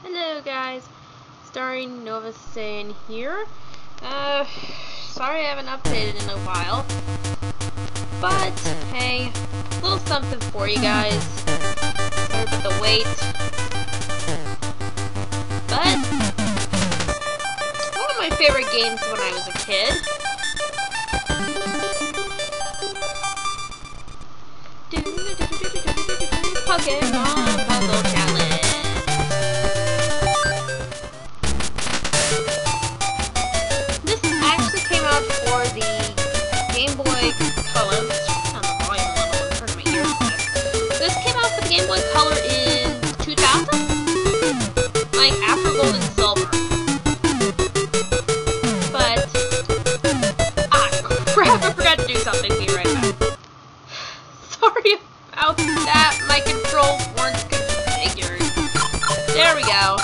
Hello guys, starring Nova Saiyan here. Sorry I haven't updated in a while, but hey, a little something for you guys. Sorry about the wait, but one of my favorite games when I was a kid. Pokemon Puzzle Challenge. This actually came out for the Game Boy Color. On the volume level, I'm turning my ears to this. This came out for the Game Boy Color in 2000? Like after Gold and Silver. But crap, I forgot to do something here right now. Sorry about that. My controls weren't configured. There we go.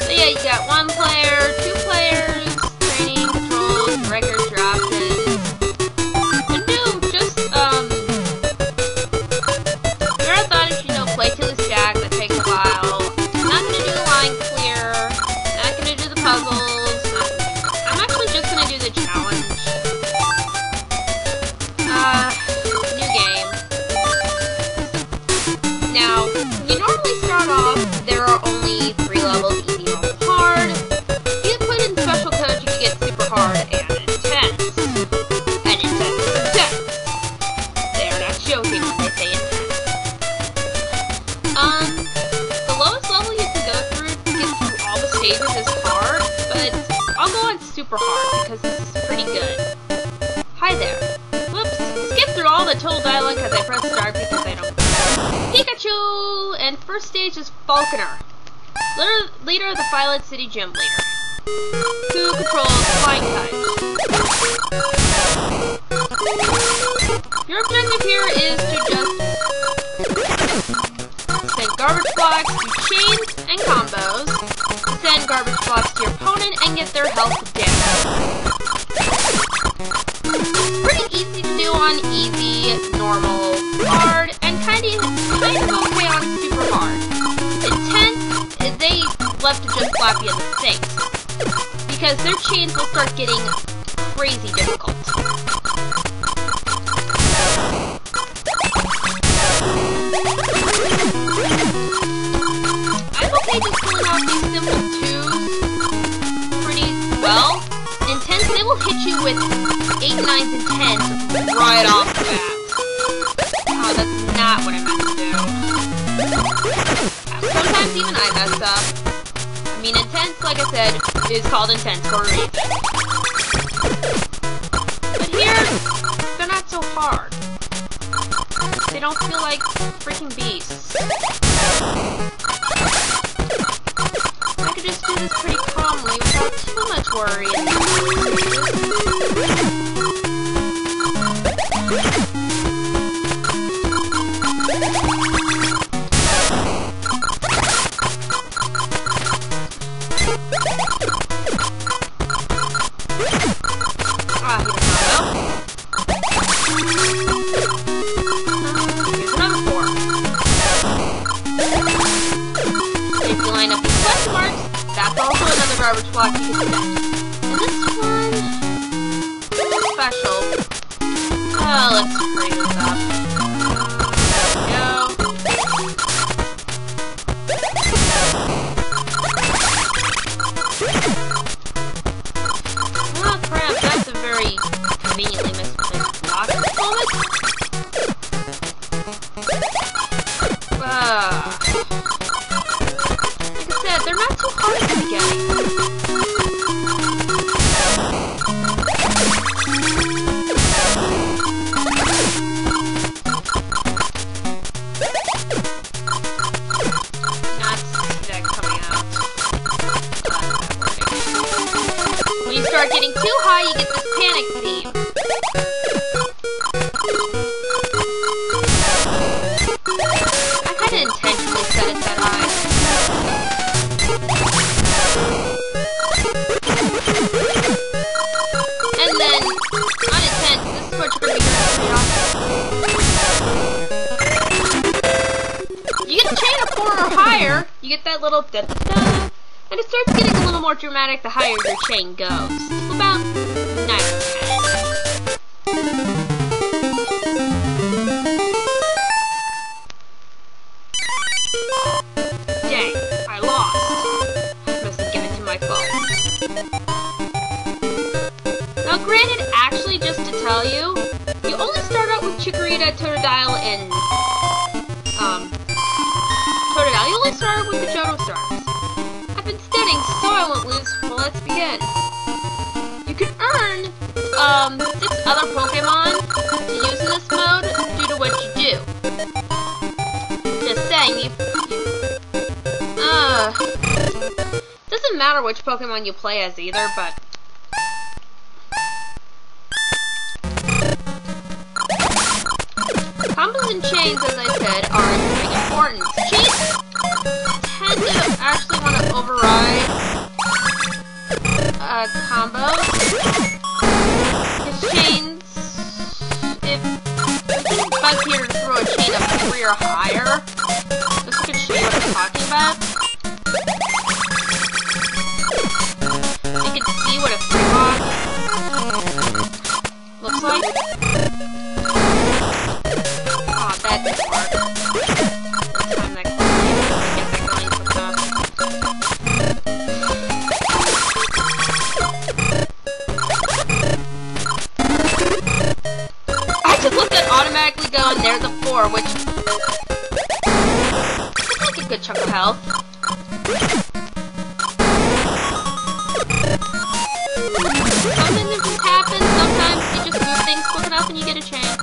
So yeah, you got 1 player, 2 players, training, controls, records, your options. And just, marathon, as you know, play till it's jacked, that takes a while. Not gonna do the line clear, not gonna do the puzzles, I'm actually just gonna do the challenge. New game. Now, you normally start off, there are only 3 levels, easy, normal, hard. If you put in special codes, you can get super hard and intense. And intense. They are not joking when they say intense. The lowest level you can go through to get through all the stages is hard, but I'll go on super hard because this is pretty good. Hi there. Whoops. Skip through all the total dialogue because I pressed start because I don't. Pikachu! And first stage is Falconer, leader of the Violet City Gym Leader, who controls flying types. Your objective here is to just send garbage blocks, do chains and combos, send garbage blocks to your opponent, and get their health down. Pretty easy to do on easy, normal, hard, and kind of okay on super hard. Intense is they love to just slap you in the face, because their chains will start getting crazy difficult. I'm okay just pulling off these simple 2s pretty well. Intense, they will hit you with 8, 9s, and 10s right off the bat. Oh, that's not what I meant to do. Sometimes even I mess up. I mean, intense, like I said, is called intense for a reason. But here, they're not so hard. They don't feel like freaking beasts. I could just do this pretty calmly without too much worry. Here's another 4. If you line up these question marks, that's also another garbage block you can set. And this one is special. Oh, let's bring this up. There we go. Oh crap, that's a very conveniently misplaced block at the moment. Like I said, they're not too hard at the beginning. Not that coming out. When you start getting too high, you get this panic theme. I kind of intentionally set it that high. And then, on intense, this is what you're going to be doing pretty often. You get a chance get a 4 or higher, you get that little da-da-da. And it starts getting a little more dramatic the higher your chain goes. About 9 or 10. Dang, I lost. Must have given to my phone. Now granted, actually just to tell you, you only start out with Chikorita, Totodile, and Totodile. You only start out with the Johto Stars. I've been studying so I won't lose, well let's begin. You can earn 6 other Pokemon to use in this mode due to what you do. Just saying, doesn't matter which Pokemon you play as either, but combos and chains, as I said, are very important. Chains tend to actually want to override combos. Because chains, if Buzz here throw a chain of 3 or higher, this can show you what I'm talking about. You can see what a free box looks like. Aw, that's hard. Let's time that quickly so we get that going quick enough. I just let that automatically go, and there's a 4, which is like a good chunk of health. Something just happens, sometimes you just move things quick enough and you get a chain.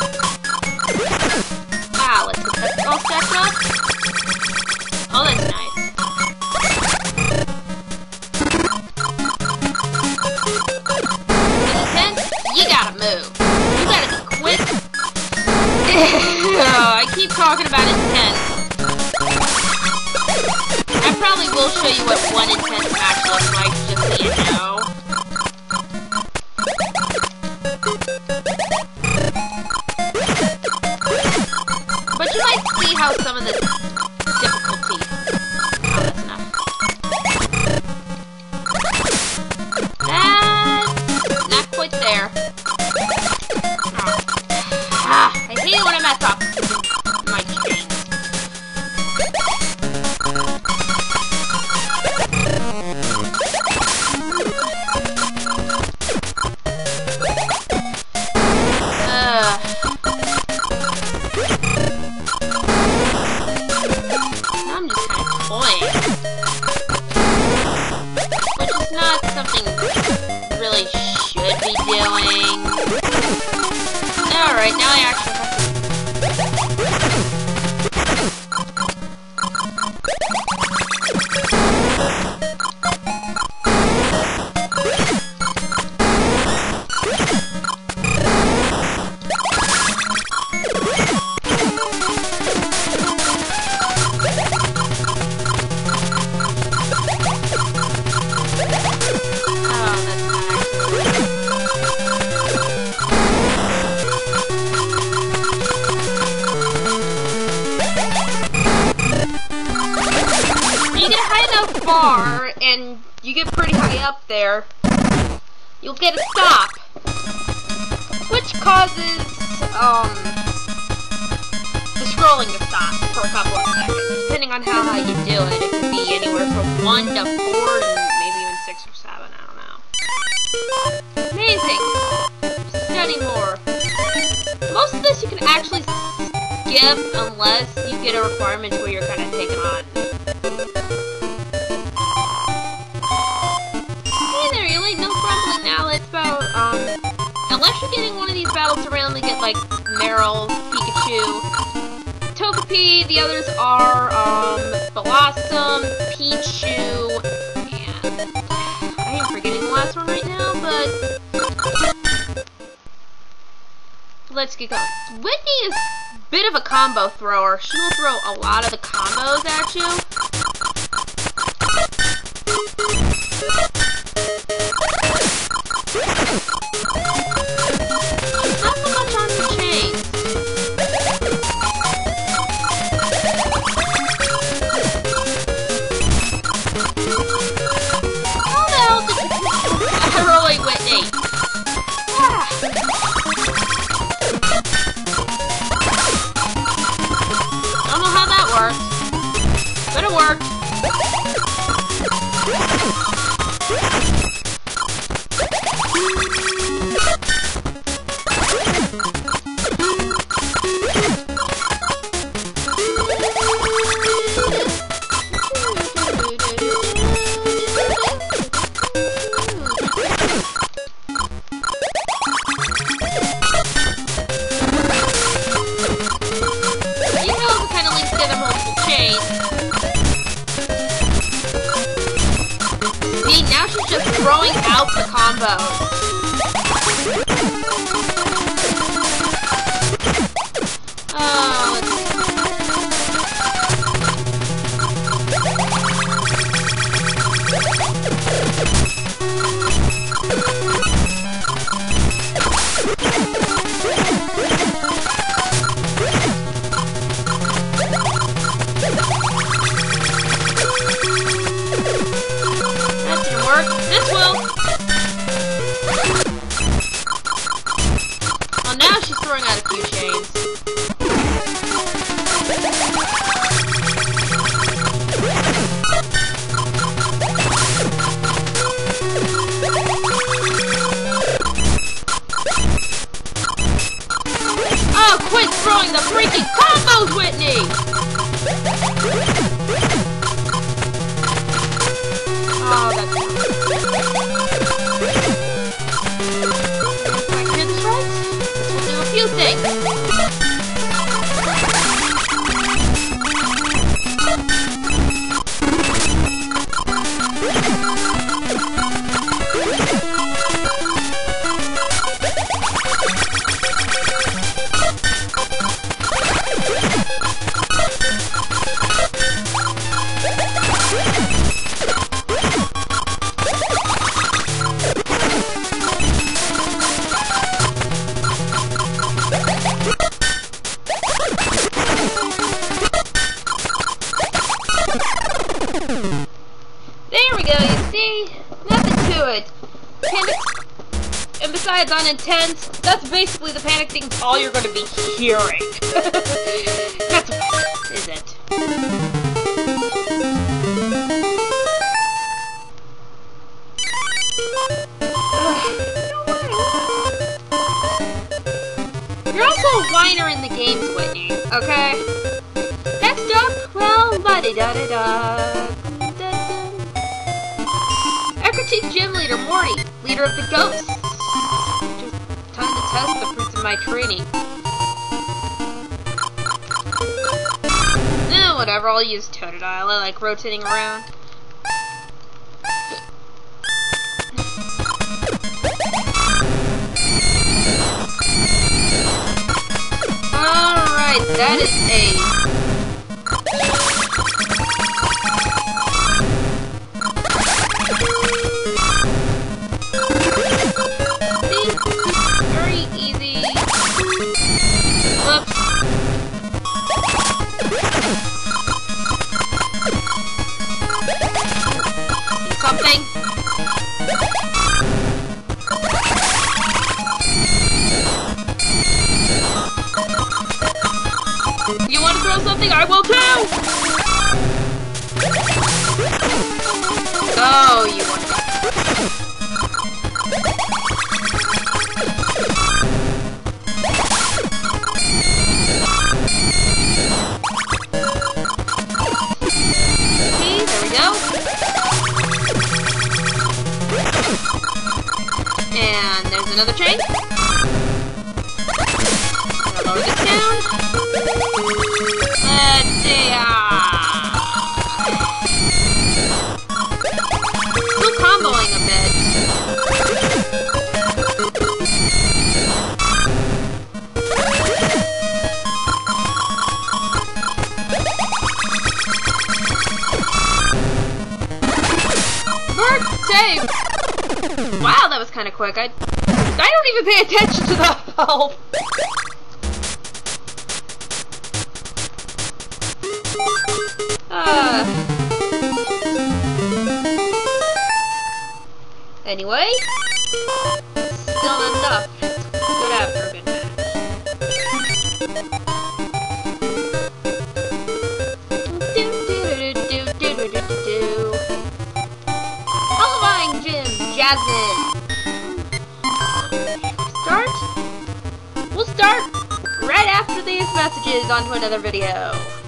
Wow, let's get that all stacked up. Oh, that's nice. In a sense, you gotta move. You gotta be quick. I keep talking about intense. I probably will show you what one intense match looks like, just so you know. But you might see how some of the difficulty... Oh, that's enough. That's not quite there. Oh. Ah, I hate it when I mess up my chain. I'm just kind of toying. Which is not something I really should be doing. Alright, now I actually have to... far, and you get pretty high up there, you'll get a stop, which causes, the scrolling to stop for a couple of seconds. Depending on how high you do it, it can be anywhere from 1 to 4 and maybe even 6 or 7, I don't know. Amazing! Study more. Most of this you can actually skip unless you get a requirement where you're kind of taken on. Now let's about, unless you're getting one of these battles to randomly get, like, Meryl, Pikachu, Togepi, the others are, Blossom, Pichu, and I am forgetting the last one right now, but let's get going. Whitney is a bit of a combo thrower. She will throw a lot of the combos at you. Not so much on the chains. Throwing out the combos. Oh, that didn't work. This will. Well, now she's throwing out a few chains. Oh, quit throwing the freaking combos, Whitney! Oh, that's... If I hear this right, this will do a few things. There we go, you see? Nothing to it. Panic, and besides on intense, that's basically the panic thing all you're going to be hearing. That's what is it? You're also a whiner in the games, Whitney, okay? Next up, well, la-di-da-di-da. Eckerchief Gym Leader Morty, leader of the Ghosts. Just time to test the fruits of my training. Whatever, I'll use Totodile. I like rotating around. Alright, that is a... very easy. Whoops. Something. You want to throw something? I will too! Oh, you want to... See, there we go. And there's another chain. I'm gonna lower this down. Let's see. Still comboing a bit. Bird save. Wow, that was kind of quick. I don't even pay attention to the health. Anyway, still not enough. Good after a good match. hasn't. We'll start right after these messages onto another video.